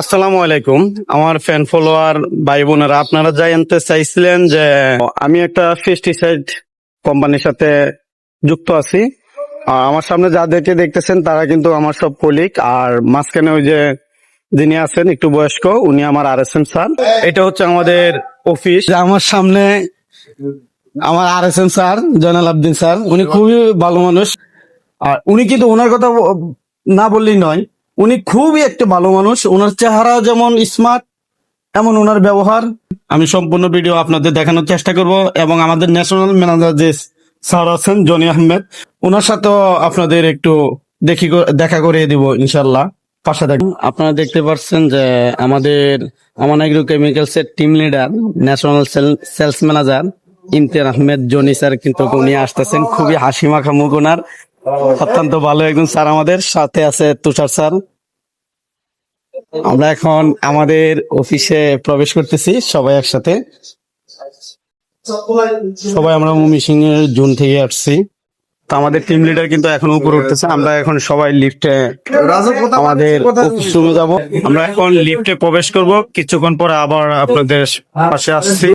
আসসালামু আলাইকুম। আমার ফ্যান ফলোয়ার ভাই বোনেরা, আপনারা জানতে চাইছিলেন যে আমি একটা পেস্টিসাইড কোম্পানির সাথে যুক্ত আছি। আমার সামনে যাদেরকে দেখতেছেন তারা কিন্তু আমার সব কলিগ, আর মাঝখানে ওই যে যিনি আছেন একটু বয়স্ক, উনি আমার RSM স্যার। এটা হচ্ছে আমাদের অফিস। আমার সামনে আমার RSM স্যার জয়নাল আবদিন স্যার, উনি খুবই ভালো মানুষ। আর উনি কিন্তু ওনার কথা না বললেই নয়, উনি খুবই একটা ভালো মানুষ। ওনার চেহারা যেমন স্মার্ট, এমন ওনার ব্যবহার। আমি সম্পূর্ণ ভিডিও আপনাদের দেখানোর চেষ্টা করব, এবং আমাদের ন্যাশনাল ম্যানেজার যে স্যার আছেন জনি আহমেদ, ওনার সাথেও আপনাদের একটু দেখা করিয়ে দিব ইনশাল্লাহ। পাশে থাকুন। আপনারা দেখতে পাচ্ছেন যে আমাদের আমান এগ্রো কেমিক্যালস এর team leader, national sales manager Imtiaz Ahmed Jony sir কিন্তু উনি আসতেছেন। খুবই হাসি মাখা মুখ ওনার, অত্যন্ত ভালো একজন স্যার। আমাদের সাথে আছে তুষার স্যার। আমরা এখন আমাদের অফিসে প্রবেশ করতেছি সবাই একসাথে। সবাই আমরা ময়মনসিংহ এর জোন থেকে আসছি। তো আমাদের টিম লিডার কিন্তু এখন উপরে উঠতেছে। আমরা এখন সবাই লিফটে আমাদের অফিস রুমে যাব। আমরা এখন লিফটে প্রবেশ করব, কিছুক্ষণ পরে আবার আপনাদের পাশে আসছি।